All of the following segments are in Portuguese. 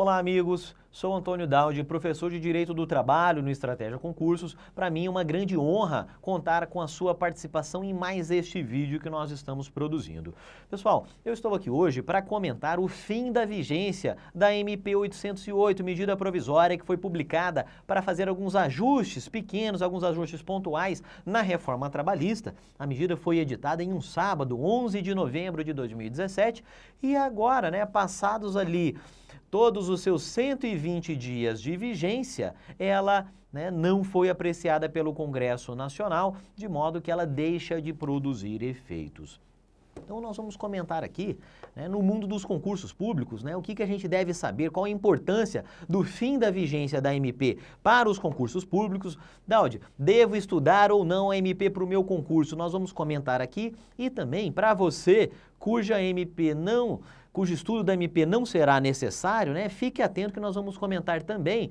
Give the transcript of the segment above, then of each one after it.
Olá, amigos. Sou Antônio Daudi, professor de Direito do Trabalho no Estratégia Concursos. Para mim é uma grande honra contar com a sua participação em mais este vídeo que nós estamos produzindo. Pessoal, eu estou aqui hoje para comentar o fim da vigência da MP 808, medida provisória que foi publicada para fazer alguns ajustes pequenos, alguns ajustes pontuais na reforma trabalhista. A medida foi editada em um sábado, 11 de novembro de 2017, e agora, passados ali todos os seus 120 dias de vigência, ela não foi apreciada pelo Congresso Nacional, de modo que ela deixa de produzir efeitos. Então nós vamos comentar aqui, no mundo dos concursos públicos, o que a gente deve saber, qual a importância do fim da vigência da MP para os concursos públicos. Daudi, devo estudar ou não a MP para o meu concurso? Nós vamos comentar aqui e também para você cujo estudo da MP não será necessário, fique atento que nós vamos comentar também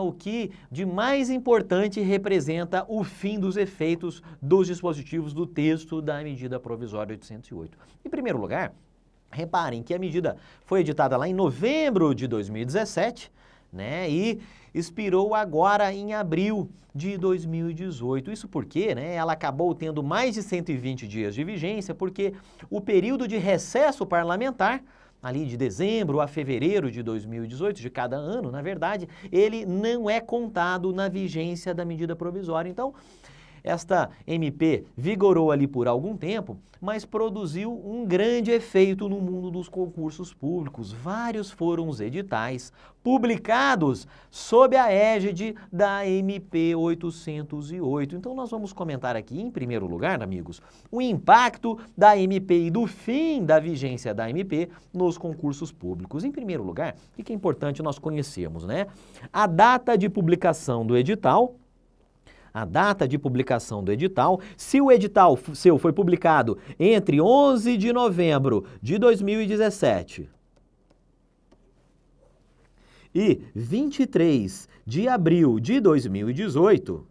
o que de mais importante representa o fim dos efeitos dos dispositivos do texto da medida provisória 808. Em primeiro lugar, reparem que a medida foi editada lá em novembro de 2017, e expirou agora em abril de 2018. Isso porque ela acabou tendo mais de 120 dias de vigência, porque o período de recesso parlamentar, ali de dezembro a fevereiro de 2018, de cada ano, na verdade, ele não é contado na vigência da medida provisória. Então, esta MP vigorou ali por algum tempo, mas produziu um grande efeito no mundo dos concursos públicos. Vários foram os editais publicados sob a égide da MP 808. Então, nós vamos comentar aqui, em primeiro lugar, amigos, o impacto da MP e do fim da vigência da MP nos concursos públicos. Em primeiro lugar, o que é importante nós conhecermos, a data de publicação do edital. A data de publicação do edital, se o edital seu foi publicado entre 11 de novembro de 2017 e 23 de abril de 2018,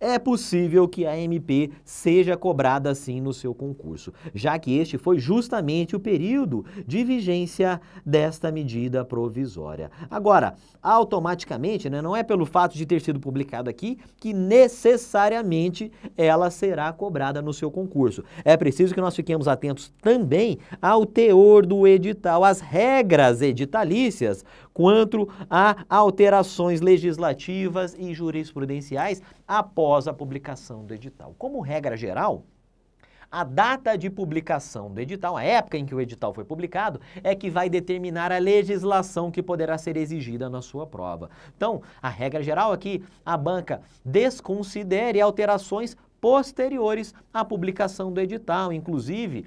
é possível que a MP seja cobrada sim no seu concurso, já que este foi justamente o período de vigência desta medida provisória. Agora, automaticamente, não é pelo fato de ter sido publicado aqui que necessariamente ela será cobrada no seu concurso. É preciso que nós fiquemos atentos também ao teor do edital, às regras editalícias quanto a alterações legislativas e jurisprudenciais após a publicação do edital. Como regra geral, a data de publicação do edital, a época em que o edital foi publicado, é que vai determinar a legislação que poderá ser exigida na sua prova. Então, a regra geral é que a banca desconsidere alterações posteriores à publicação do edital, inclusive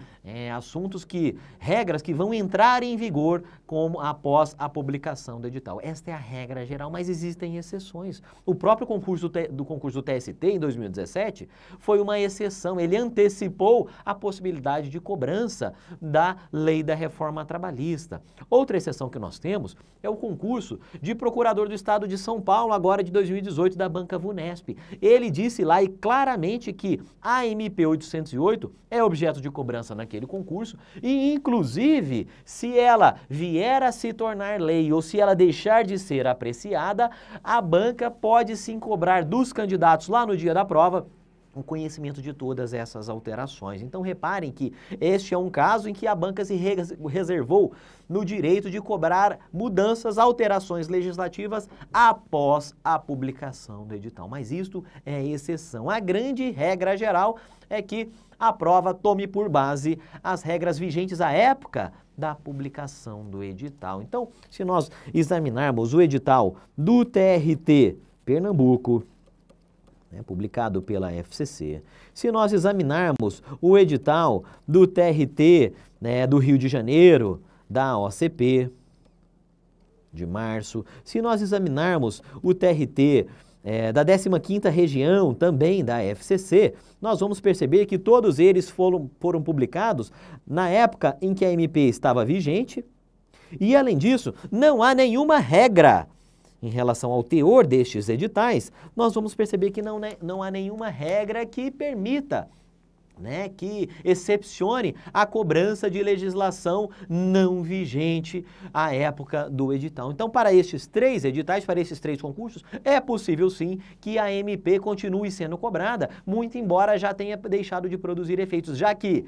regras que vão entrar em vigor como após a publicação do edital. Esta é a regra geral, mas existem exceções. O próprio concurso do TST em 2017 foi uma exceção, ele antecipou a possibilidade de cobrança da lei da reforma trabalhista. Outra exceção que nós temos é o concurso de procurador do Estado de São Paulo, agora de 2018, da Banca Vunesp. Ele disse lá e claramente que a MP 808 é objeto de cobrança naquele concurso e, inclusive, se ela vier a se tornar lei ou se ela deixar de ser apreciada, a banca pode sim cobrar dos candidatos lá no dia da prova o conhecimento de todas essas alterações. Então, reparem que este é um caso em que a banca se reservou no direito de cobrar mudanças, alterações legislativas após a publicação do edital. Mas isto é exceção. A grande regra geral é que a prova tome por base as regras vigentes à época da publicação do edital. Então, se nós examinarmos o edital do TRT Pernambuco, publicado pela FCC. Se nós examinarmos o edital do TRT do Rio de Janeiro, da OCP, de março, se nós examinarmos o TRT da 15ª região, também da FCC, nós vamos perceber que todos eles foram publicados na época em que a MP estava vigente e, além disso, não há nenhuma regra em relação ao teor destes editais. Nós vamos perceber que não há nenhuma regra que permita né, que excepcione a cobrança de legislação não vigente à época do edital. Então, para estes 3 editais, para esses 3 concursos, é possível sim que a MP continue sendo cobrada, muito embora já tenha deixado de produzir efeitos, já que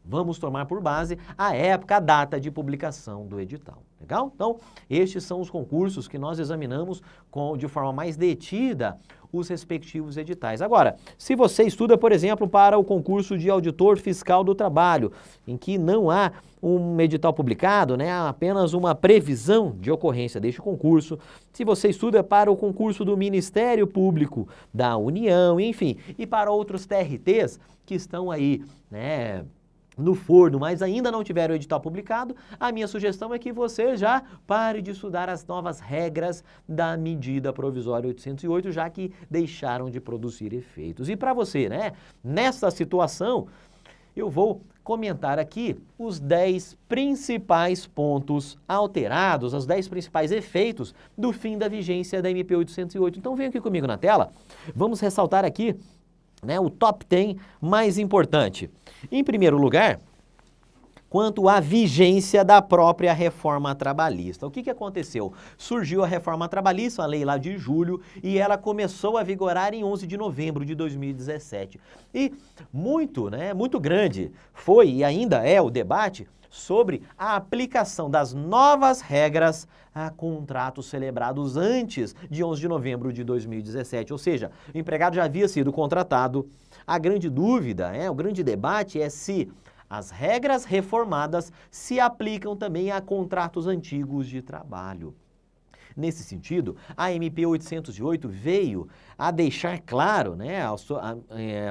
vamos tomar por base a época, a data de publicação do edital. Legal? Então, estes são os concursos que nós examinamos de forma mais detida os respectivos editais. Agora, se você estuda, por exemplo, para o concurso de auditor fiscal do trabalho, em que não há um edital publicado, né, há apenas uma previsão de ocorrência deste concurso, se você estuda para o concurso do Ministério Público da União, enfim, e para outros TRTs que estão aí, né, no forno, mas ainda não tiveram o edital publicado, a minha sugestão é que você já pare de estudar as novas regras da medida provisória 808, já que deixaram de produzir efeitos. E para você, né, nessa situação, eu vou comentar aqui os 10 principais pontos alterados, os 10 principais efeitos do fim da vigência da MP 808. Então vem aqui comigo na tela, vamos ressaltar aqui, né, o top 10 mais importante. Em primeiro lugar, quanto à vigência da própria reforma trabalhista. O que aconteceu? Surgiu a reforma trabalhista, a lei lá de julho, e ela começou a vigorar em 11 de novembro de 2017. E muito grande foi e ainda é o debate sobre a aplicação das novas regras a contratos celebrados antes de 11 de novembro de 2017. Ou seja, o empregado já havia sido contratado. A grande dúvida, o grande debate é se as regras reformadas se aplicam também a contratos antigos de trabalho. Nesse sentido, a MP 808 veio a deixar claro, né,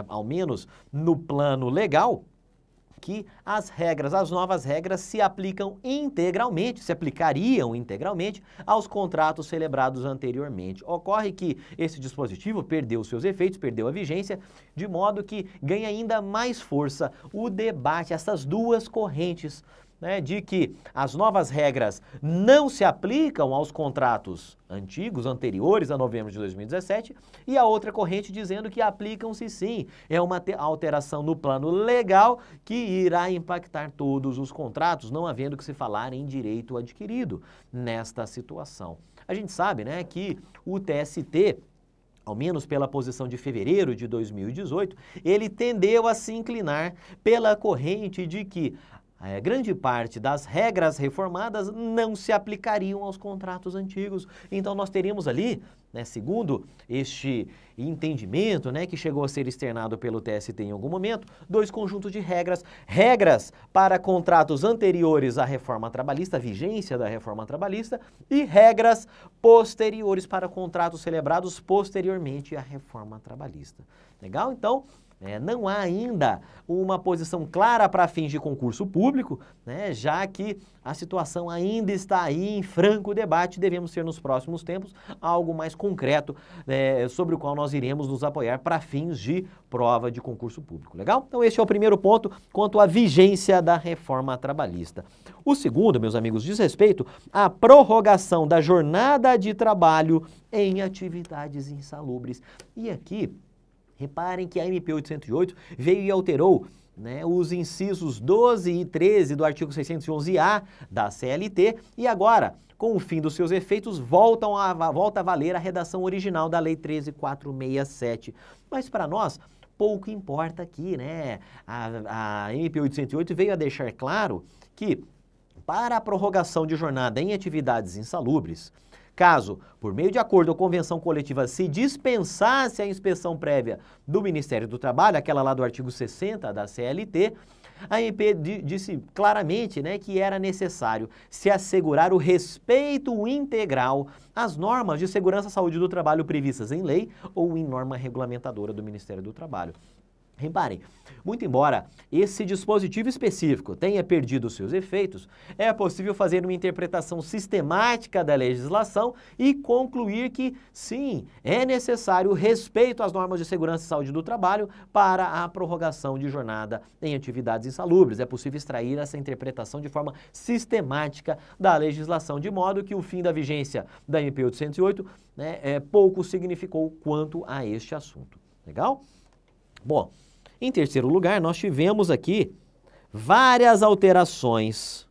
ao menos no plano legal, que as novas regras se aplicariam integralmente aos contratos celebrados anteriormente. Ocorre que esse dispositivo perdeu seus efeitos, perdeu a vigência, de modo que ganha ainda mais força o debate, essas duas correntes, né, de que as novas regras não se aplicam aos contratos anteriores a novembro de 2017, e a outra corrente dizendo que aplicam-se sim. É uma alteração no plano legal que irá impactar todos os contratos, não havendo que se falar em direito adquirido nesta situação. A gente sabe, né, que o TST, ao menos pela posição de fevereiro de 2018, ele tendeu a se inclinar pela corrente de que a grande parte das regras reformadas não se aplicariam aos contratos antigos. Então, nós teríamos ali, né, segundo este entendimento, né, que chegou a ser externado pelo TST em algum momento, 2 conjuntos de regras. Regras para contratos anteriores à reforma trabalhista, a vigência da reforma trabalhista, e regras posteriores para contratos celebrados posteriormente à reforma trabalhista. Legal? Então, não há ainda uma posição clara para fins de concurso público, né, já que a situação ainda está aí em franco debate. Devemos ter nos próximos tempos algo mais concreto sobre o qual nós iremos nos apoiar para fins de prova de concurso público. Legal? Então esse é o primeiro ponto quanto à vigência da reforma trabalhista. O segundo, meus amigos, diz respeito à prorrogação da jornada de trabalho em atividades insalubres. E aqui, reparem que a MP 808 veio e alterou, né, os incisos 12 e 13 do artigo 611-A da CLT e agora, com o fim dos seus efeitos, volta a valer a redação original da Lei 13.467. Mas para nós, pouco importa aqui, né? A MP 808 veio a deixar claro que para a prorrogação de jornada em atividades insalubres, caso, por meio de acordo ou convenção coletiva, se dispensasse a inspeção prévia do Ministério do Trabalho, aquela lá do artigo 60 da CLT, a MP disse claramente, né, que era necessário se assegurar o respeito integral às normas de segurança e saúde do trabalho previstas em lei ou em norma regulamentadora do Ministério do Trabalho. Reparem, muito embora esse dispositivo específico tenha perdido seus efeitos, é possível fazer uma interpretação sistemática da legislação e concluir que, sim, é necessário respeito às normas de segurança e saúde do trabalho para a prorrogação de jornada em atividades insalubres. É possível extrair essa interpretação de forma sistemática da legislação, de modo que o fim da vigência da MP 808, né, pouco significou quanto a este assunto. Legal? Bom, Em terceiro lugar, nós tivemos aqui várias alterações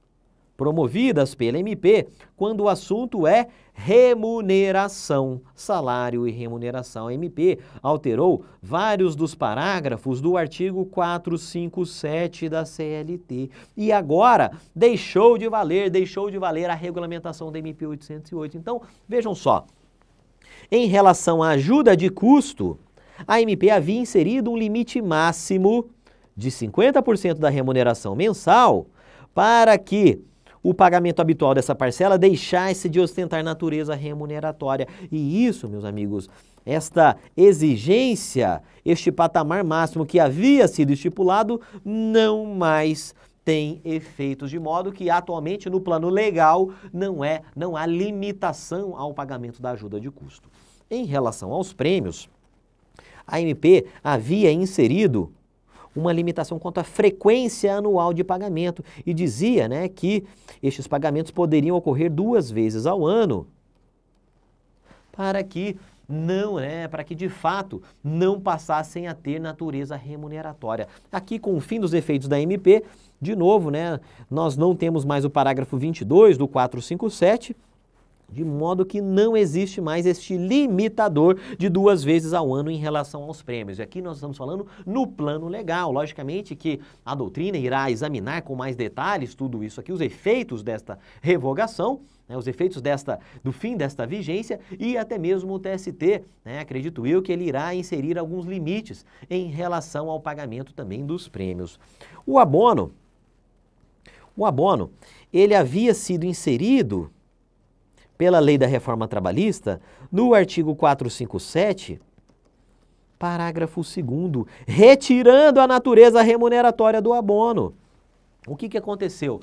promovidas pela MP quando o assunto é remuneração, salário e remuneração. A MP alterou vários dos parágrafos do artigo 457 da CLT e agora deixou de valer a regulamentação da MP 808. Então, vejam só, em relação à ajuda de custo, a MP havia inserido um limite máximo de 50% da remuneração mensal para que o pagamento habitual dessa parcela deixasse de ostentar natureza remuneratória. E isso, meus amigos, esta exigência, este patamar máximo que havia sido estipulado, não mais tem efeitos, de modo que atualmente no plano legal não há limitação ao pagamento da ajuda de custo. Em relação aos prêmios, a MP havia inserido uma limitação quanto à frequência anual de pagamento e dizia, né, que estes pagamentos poderiam ocorrer 2 vezes ao ano para que de fato não passassem a ter natureza remuneratória. Aqui, com o fim dos efeitos da MP, de novo, né, nós não temos mais o parágrafo 22 do 457, de modo que não existe mais este limitador de 2 vezes ao ano em relação aos prêmios. E aqui nós estamos falando no plano legal. Logicamente que a doutrina irá examinar com mais detalhes tudo isso aqui, os efeitos desta revogação, né, os efeitos do fim desta vigência e até mesmo o TST, né, acredito eu que ele irá inserir alguns limites em relação ao pagamento também dos prêmios. O abono, ele havia sido inserido pela Lei da Reforma Trabalhista, no artigo 457, parágrafo 2º, retirando a natureza remuneratória do abono. O que aconteceu?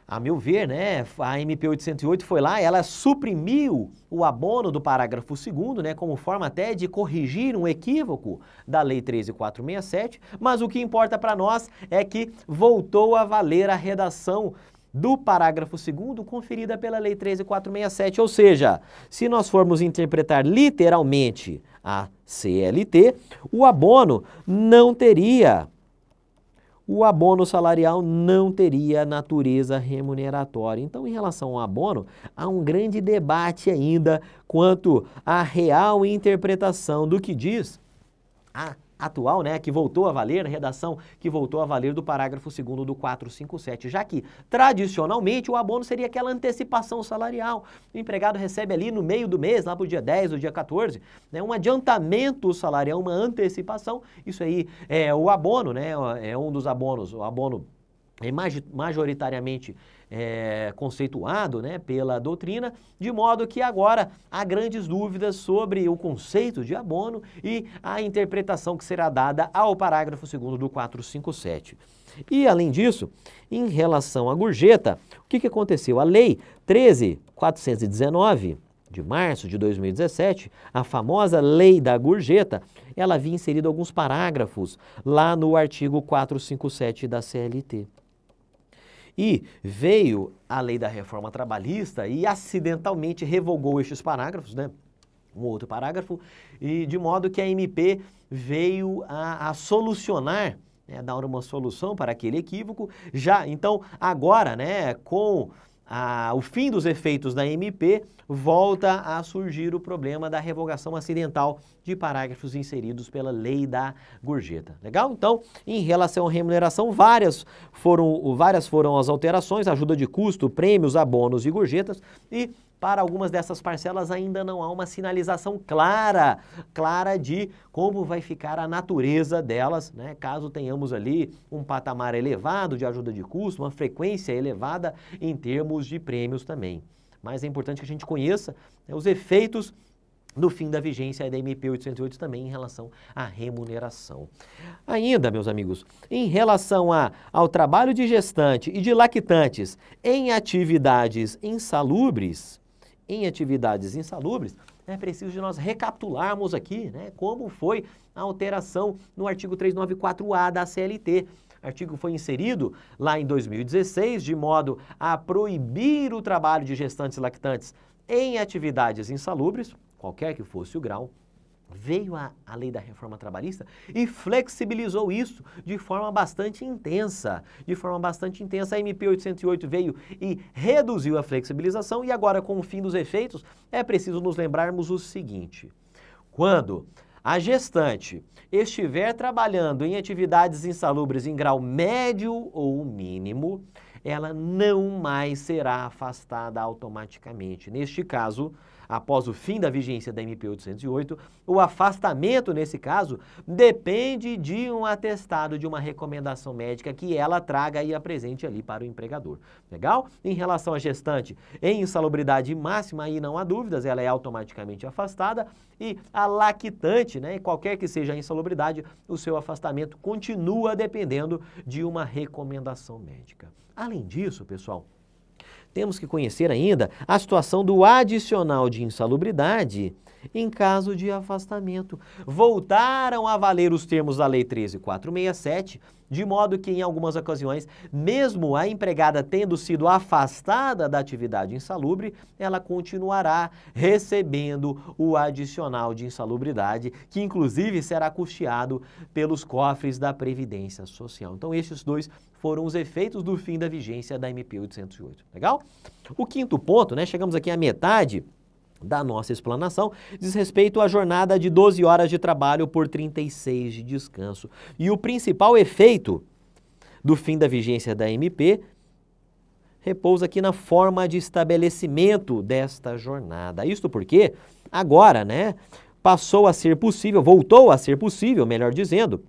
A meu ver, né, a MP 808 foi lá, ela suprimiu o abono do parágrafo 2º, né, como forma até de corrigir um equívoco da Lei 13.467, mas o que importa para nós é que voltou a valer a redação do parágrafo 2º conferida pela Lei 13.467, ou seja, se nós formos interpretar literalmente a CLT, o abono salarial não teria natureza remuneratória. Então, em relação ao abono, há um grande debate ainda quanto à real interpretação do que diz a atual, né, que voltou a valer, a redação que voltou a valer do parágrafo 2º do 457, já que, tradicionalmente, o abono seria aquela antecipação salarial. O empregado recebe ali no meio do mês, lá para o dia 10 ou dia 14, né, um adiantamento salarial, uma antecipação. Isso aí é o abono, né, é um dos abonos, o abono é majoritariamente conceituado, né, pela doutrina, de modo que agora há grandes dúvidas sobre o conceito de abono e a interpretação que será dada ao parágrafo 2º do 457. E, além disso, em relação à gorjeta, o que aconteceu? A Lei 13.419, de março de 2017, a famosa Lei da Gorjeta, ela havia inserido alguns parágrafos lá no artigo 457 da CLT. E veio a Lei da Reforma Trabalhista e acidentalmente revogou estes parágrafos, né? Um outro parágrafo, e de modo que a MP veio a solucionar, né, dar uma solução para aquele equívoco. Então, agora, né, com o fim dos efeitos da MP, volta a surgir o problema da revogação acidental de parágrafos inseridos pela Lei da Gorjeta. Legal? Então, em relação à remuneração, várias foram as alterações, ajuda de custo, prêmios, abonos e gorjetas, e para algumas dessas parcelas ainda não há uma sinalização clara de como vai ficar a natureza delas, né? Caso tenhamos ali um patamar elevado de ajuda de custo, uma frequência elevada em termos de prêmios também. Mas é importante que a gente conheça, né, os efeitos do fim da vigência da MP 808 também em relação à remuneração. Ainda, meus amigos, em relação ao trabalho de gestante e de lactantes em atividades insalubres, é preciso de nós recapitularmos aqui, né, como foi a alteração no artigo 394A da CLT. O artigo foi inserido lá em 2016, de modo a proibir o trabalho de gestantes e lactantes em atividades insalubres, qualquer que fosse o grau. veio a lei da reforma trabalhista e flexibilizou isso de forma bastante intensa. A MP 808 veio e reduziu a flexibilização e agora, com o fim dos efeitos, é preciso nos lembrarmos o seguinte: quando a gestante estiver trabalhando em atividades insalubres em grau médio ou mínimo, ela não mais será afastada automaticamente. Neste caso, após o fim da vigência da MP 808, o afastamento, nesse caso, depende de um atestado, de uma recomendação médica que ela traga e apresente ali para o empregador. Legal? Em relação à gestante em insalubridade máxima, aí não há dúvidas, ela é automaticamente afastada. E a lactante, né, qualquer que seja a insalubridade, o seu afastamento continua dependendo de uma recomendação médica. Além disso, pessoal, temos que conhecer ainda a situação do adicional de insalubridade em caso de afastamento. Voltaram a valer os termos da Lei 13.467, de modo que, em algumas ocasiões, mesmo a empregada tendo sido afastada da atividade insalubre, ela continuará recebendo o adicional de insalubridade, que inclusive será custeado pelos cofres da Previdência Social. Então, estes dois foram os efeitos do fim da vigência da MP 808. Legal? O quinto ponto, né? Chegamos aqui à metade da nossa explanação, diz respeito à jornada de 12 horas de trabalho por 36 de descanso. E o principal efeito do fim da vigência da MP repousa aqui na forma de estabelecimento desta jornada. Isto porque agora, né, voltou a ser possível, melhor dizendo,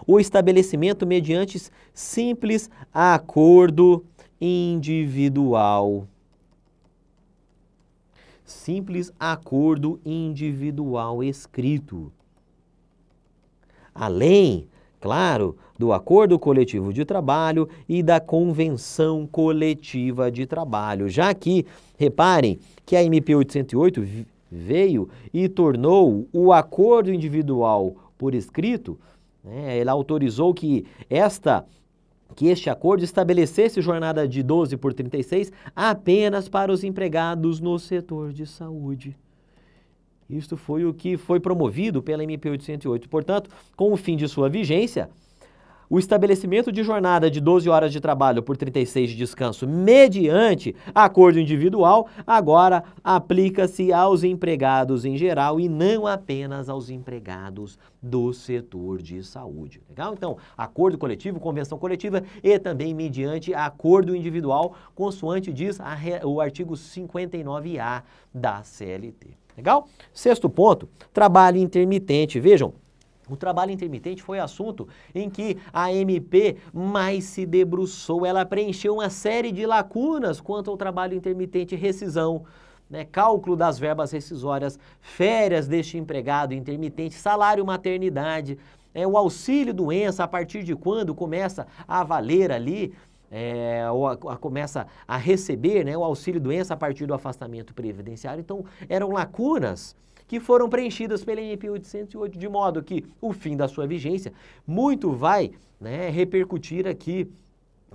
o estabelecimento mediante simples acordo individual. Simples acordo individual escrito. Além, claro, do acordo coletivo de trabalho e da convenção coletiva de trabalho. Já que, reparem, que a MP 808 veio e tornou o acordo individual por escrito, né, ela autorizou que este acordo estabelecesse jornada de 12 por 36 apenas para os empregados no setor de saúde. Isto foi o que foi promovido pela MP 808. Portanto, com o fim de sua vigência, o estabelecimento de jornada de 12 horas de trabalho por 36 de descanso mediante acordo individual agora aplica-se aos empregados em geral e não apenas aos empregados do setor de saúde. Legal? Então, acordo coletivo, convenção coletiva e também mediante acordo individual, consoante diz o artigo 59A da CLT. Legal? Sexto ponto, trabalho intermitente. Vejam, o trabalho intermitente foi assunto em que a MP mais se debruçou. Ela preencheu uma série de lacunas quanto ao trabalho intermitente, rescisão, né, cálculo das verbas rescisórias, férias deste empregado intermitente, salário maternidade, o auxílio-doença, a partir de quando começa a valer ali, começa a receber, né, o auxílio-doença a partir do afastamento previdenciário. Então, eram lacunas que foram preenchidas pela MP 808, de modo que o fim da sua vigência muito vai, né, repercutir aqui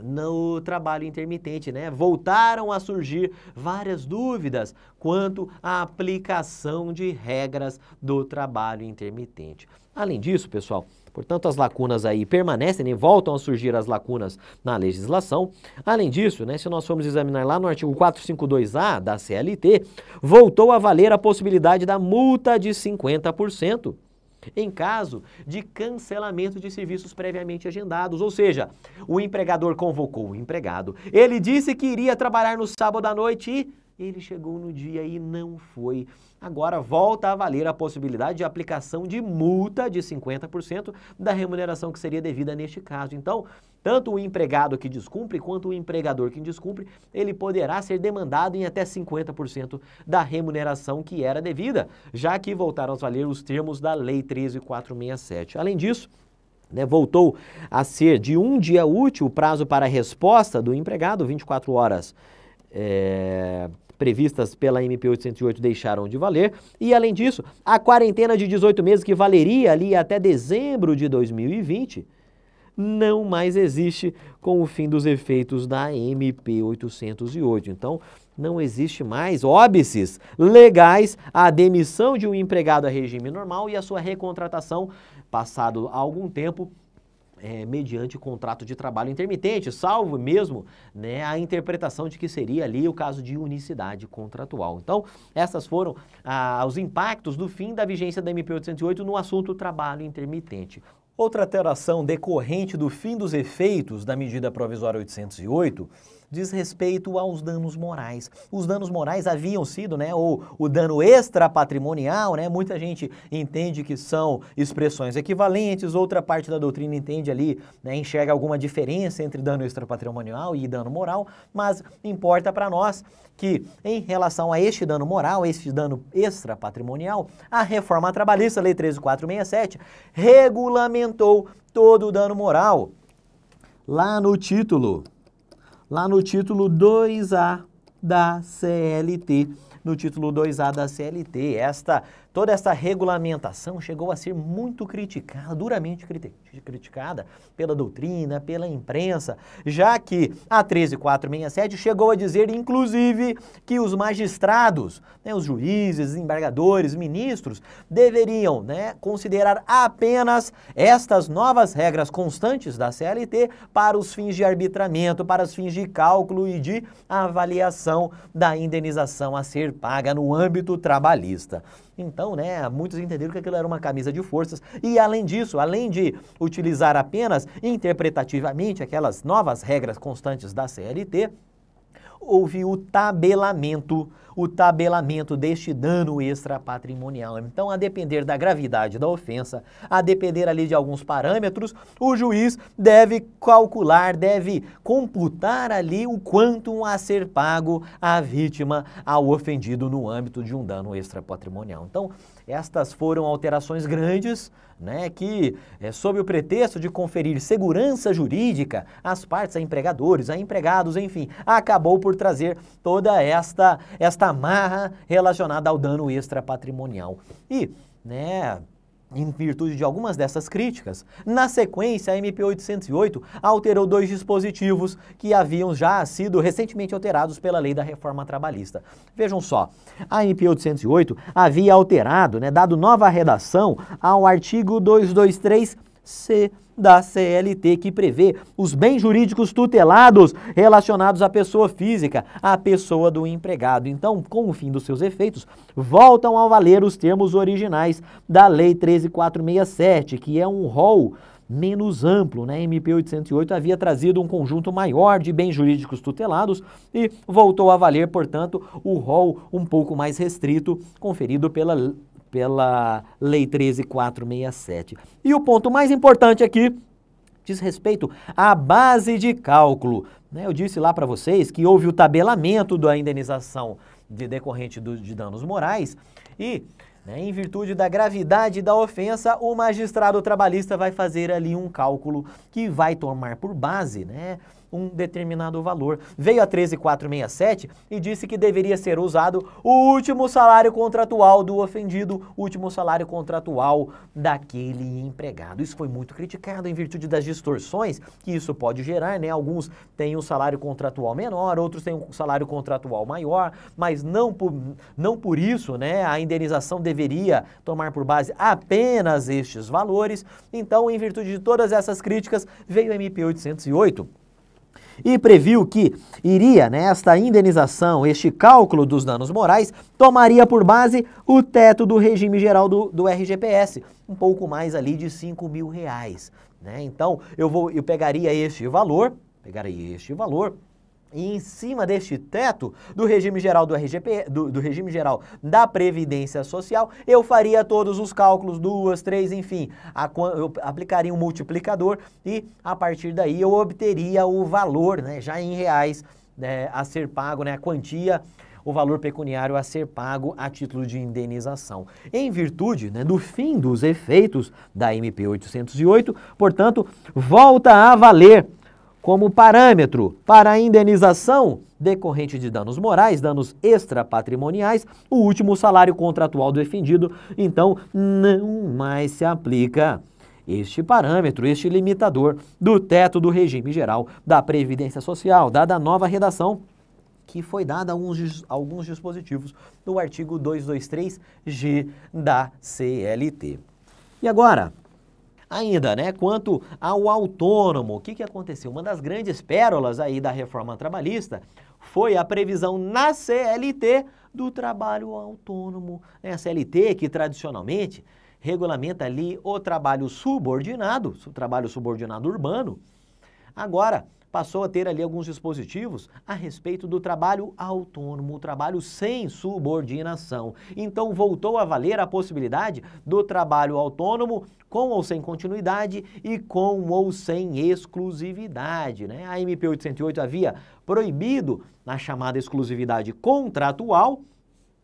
no trabalho intermitente, né? Voltaram a surgir várias dúvidas quanto à aplicação de regras do trabalho intermitente. Além disso, pessoal, portanto, as lacunas aí permanecem, né? Voltam a surgir as lacunas na legislação. Além disso, né, se nós formos examinar lá no artigo 452A da CLT, voltou a valer a possibilidade da multa de 50% em caso de cancelamento de serviços previamente agendados. Ou seja, o empregador convocou o empregado, ele disse que iria trabalhar no sábado à noite e ele chegou no dia e não foi. Agora volta a valer a possibilidade de aplicação de multa de 50% da remuneração que seria devida neste caso. Então, tanto o empregado que descumpre quanto o empregador que descumpre, ele poderá ser demandado em até 50% da remuneração que era devida, já que voltaram a valer os termos da Lei 13.467. Além disso, né, voltou a ser de um dia útil o prazo para a resposta do empregado, 24 horas previstas pela MP 808 deixaram de valer, e além disso, a quarentena de 18 meses que valeria ali até dezembro de 2020, não mais existe com o fim dos efeitos da MP 808. Então, não existe mais óbices legais à demissão de um empregado a regime normal e a sua recontratação, passado algum tempo, mediante contrato de trabalho intermitente, salvo mesmo, né, a interpretação de que seria ali o caso de unicidade contratual. Então, essas foram os impactos do fim da vigência da MP 808 no assunto trabalho intermitente. Outra alteração decorrente do fim dos efeitos da medida provisória 808 diz respeito aos danos morais. Os danos morais haviam sido, né, o dano extrapatrimonial, né, muita gente entende que são expressões equivalentes, outra parte da doutrina entende ali, né, enxerga alguma diferença entre dano extrapatrimonial e dano moral, mas importa para nós que, em relação a este dano moral, este dano extrapatrimonial, a reforma trabalhista, Lei 13.467, regulamentou todo o dano moral. Lá no título 2A da CLT. No título 2A da CLT, toda essa regulamentação chegou a ser muito criticada, duramente criticada pela doutrina, pela imprensa, já que a 13.467 chegou a dizer, inclusive, que os magistrados, né, os juízes, embargadores, ministros, deveriam, né, considerar apenas estas novas regras constantes da CLT para os fins de arbitramento, para os fins de cálculo e de avaliação da indenização a ser paga no âmbito trabalhista. Então, né, muitos entenderam que aquilo era uma camisa de forças e, além disso, além de utilizar apenas interpretativamente aquelas novas regras constantes da CLT, houve o tabelamento deste dano extrapatrimonial. Então, a depender da gravidade da ofensa, a depender ali de alguns parâmetros, o juiz deve calcular, deve computar ali o quanto a ser pago à vítima, ao ofendido no âmbito de um dano extrapatrimonial. Então, estas foram alterações grandes, né, que, sob o pretexto de conferir segurança jurídica às partes, a empregadores, a empregados, enfim, acabou por trazer toda esta amarra relacionada ao dano extrapatrimonial. E, né, em virtude de algumas dessas críticas, na sequência, a MP 808 alterou 2 dispositivos que haviam já sido recentemente alterados pela Lei da Reforma Trabalhista. Vejam só, a MP 808 havia alterado, né, dado nova redação ao artigo 223C da CLT, que prevê os bens jurídicos tutelados relacionados à pessoa física, à pessoa do empregado. Então, com o fim dos seus efeitos, voltam a valer os termos originais da Lei 13.467, que é um rol menos amplo, né? MP 808 havia trazido um conjunto maior de bens jurídicos tutelados e voltou a valer, portanto, o rol um pouco mais restrito conferido pela Lei 13.467. E o ponto mais importante aqui diz respeito à base de cálculo. Eu disse lá para vocês que houve o tabelamento da indenização decorrente de danos morais e, né, em virtude da gravidade da ofensa, o magistrado trabalhista vai fazer ali um cálculo que vai tomar por base, né, um determinado valor. Veio a 13.467 e disse que deveria ser usado o último salário contratual do ofendido, o último salário contratual daquele empregado. Isso foi muito criticado em virtude das distorções que isso pode gerar, né? Alguns têm um salário contratual menor, outros têm um salário contratual maior, mas não por isso, né, a indenização deveria tomar por base apenas estes valores. Então, em virtude de todas essas críticas, veio a MP 808 e previu que iria, né, esta indenização, este cálculo dos danos morais, tomaria por base o teto do regime geral do RGPS, um pouco mais ali de R$5.000, né? Então, eu pegaria este valor, e em cima deste teto do regime geral do regime geral da Previdência Social, eu faria todos os cálculos, 2, 3, enfim, eu aplicaria um multiplicador e a partir daí eu obteria o valor, né, já em reais, né, a ser pago, né, a quantia, o valor pecuniário a ser pago a título de indenização. Em virtude, né, do fim dos efeitos da MP 808, portanto, volta a valer como parâmetro para a indenização decorrente de danos morais, danos extrapatrimoniais, o último salário contratual do ofendido. Então, não mais se aplica este parâmetro, este limitador do teto do regime geral da Previdência Social, dada a nova redação que foi dada a alguns dispositivos do artigo 223G da CLT. E agora, ainda, né, quanto ao autônomo, o que aconteceu? Uma das grandes pérolas aí da reforma trabalhista foi a previsão na CLT do trabalho autônomo. A CLT, que tradicionalmente regulamenta ali o trabalho subordinado urbano, agora passou a ter ali alguns dispositivos a respeito do trabalho autônomo, o trabalho sem subordinação. Então voltou a valer a possibilidade do trabalho autônomo com ou sem continuidade e com ou sem exclusividade, né? A MP 808 havia proibido a chamada exclusividade contratual,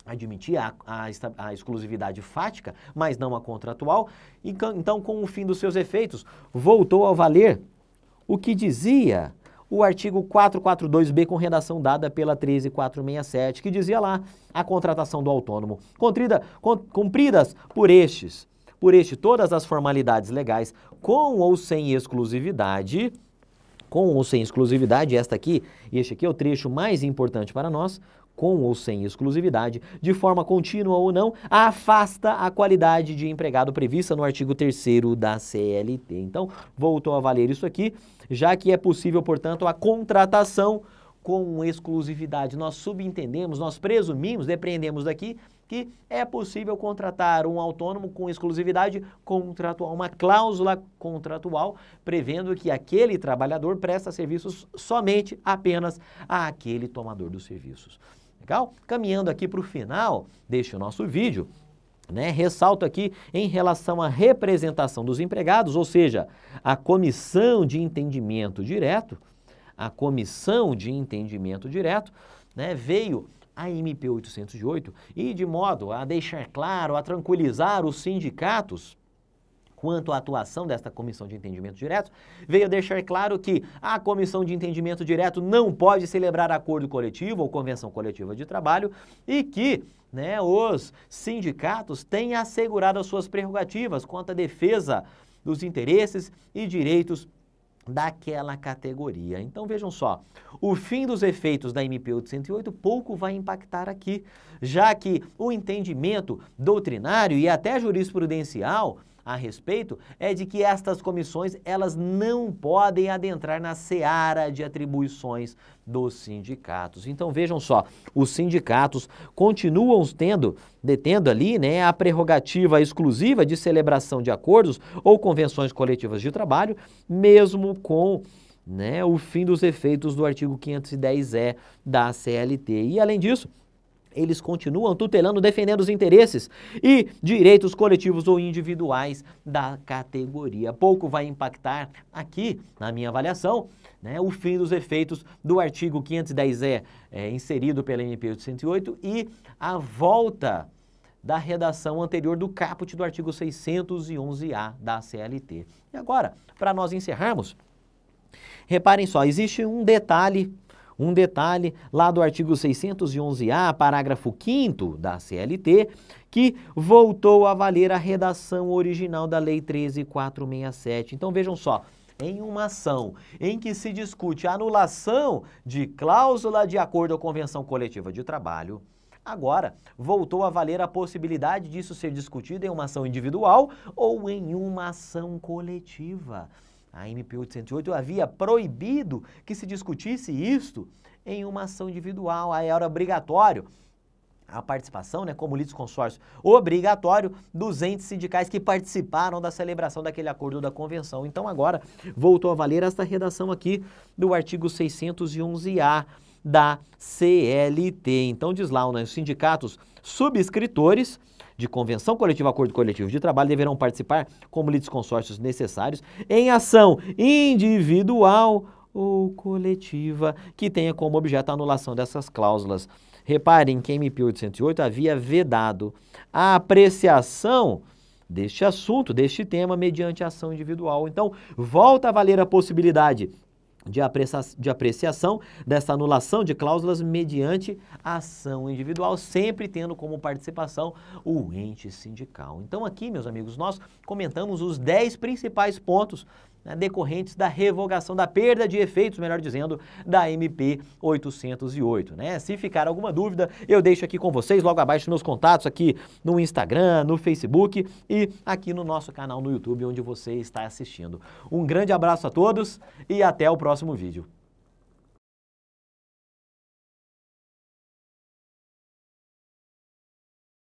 admitia a exclusividade fática, mas não a contratual. Então, com o fim dos seus efeitos, voltou a valer o que dizia o artigo 442B com redação dada pela 13467, que dizia lá a contratação do autônomo, cumpridas por este todas as formalidades legais, com ou sem exclusividade, este aqui é o trecho mais importante para nós, com ou sem exclusividade, de forma contínua ou não, afasta a qualidade de empregado prevista no artigo 3º da CLT. Então, voltou a valer isso aqui, já que é possível, portanto, a contratação com exclusividade. Nós subentendemos, nós presumimos, depreendemos daqui, que é possível contratar um autônomo com exclusividade contratual, uma cláusula contratual, prevendo que aquele trabalhador presta serviços somente, apenas, àquele tomador dos serviços. Legal? Caminhando aqui para o final deste nosso vídeo, né, ressalto aqui em relação à representação dos empregados, ou seja, a comissão de entendimento direto, né, veio a MP 808 e de modo a deixar claro, a tranquilizar os sindicatos quanto à atuação desta comissão de entendimento direto, veio a deixar claro que a comissão de entendimento direto não pode celebrar acordo coletivo ou convenção coletiva de trabalho e que, né, os sindicatos têm assegurado as suas prerrogativas quanto à defesa dos interesses e direitos daquela categoria. Então vejam só, o fim dos efeitos da MP 808 pouco vai impactar aqui, já que o entendimento doutrinário e até jurisprudencial a respeito é de que estas comissões elas não podem adentrar na seara de atribuições dos sindicatos. Então vejam só, os sindicatos continuam detendo ali, né, a prerrogativa exclusiva de celebração de acordos ou convenções coletivas de trabalho, mesmo com, né, o fim dos efeitos do artigo 510-E da CLT. E além disso, eles continuam tutelando, defendendo os interesses e direitos coletivos ou individuais da categoria. Pouco vai impactar aqui, na minha avaliação, né, o fim dos efeitos do artigo 510-E inserido pela MP 808 e a volta da redação anterior do caput do artigo 611-A da CLT. E agora, para nós encerrarmos, reparem só, existe um detalhe lá do artigo 611-A, parágrafo 5º da CLT, que voltou a valer a redação original da Lei 13.467. Então vejam só, em uma ação em que se discute a anulação de cláusula de acordo ou convenção coletiva de trabalho, agora voltou a valer a possibilidade disso ser discutido em uma ação individual ou em uma ação coletiva. A MP 808 havia proibido que se discutisse isto em uma ação individual. Aí era obrigatório a participação, né, como litisconsórcio obrigatório dos entes sindicais que participaram da celebração daquele acordo da convenção. Então agora voltou a valer esta redação aqui do artigo 611-A da CLT. Então diz lá, né, os sindicatos subscritores de convenção coletiva, acordo coletivo de trabalho deverão participar como litisconsórcios necessários em ação individual ou coletiva que tenha como objeto a anulação dessas cláusulas. Reparem que a MP 808 havia vedado a apreciação deste assunto, deste tema, mediante ação individual. Então, volta a valer a possibilidade de apreciação dessa anulação de cláusulas mediante ação individual, sempre tendo como participação o ente sindical. Então aqui, meus amigos, nós comentamos os 10 principais pontos, né, decorrentes da revogação, da perda de efeitos, melhor dizendo, da MP 808, né? Se ficar alguma dúvida, eu deixo aqui com vocês, logo abaixo meus contatos aqui no Instagram, no Facebook e aqui no nosso canal no YouTube, onde você está assistindo. Um grande abraço a todos e até o próximo vídeo.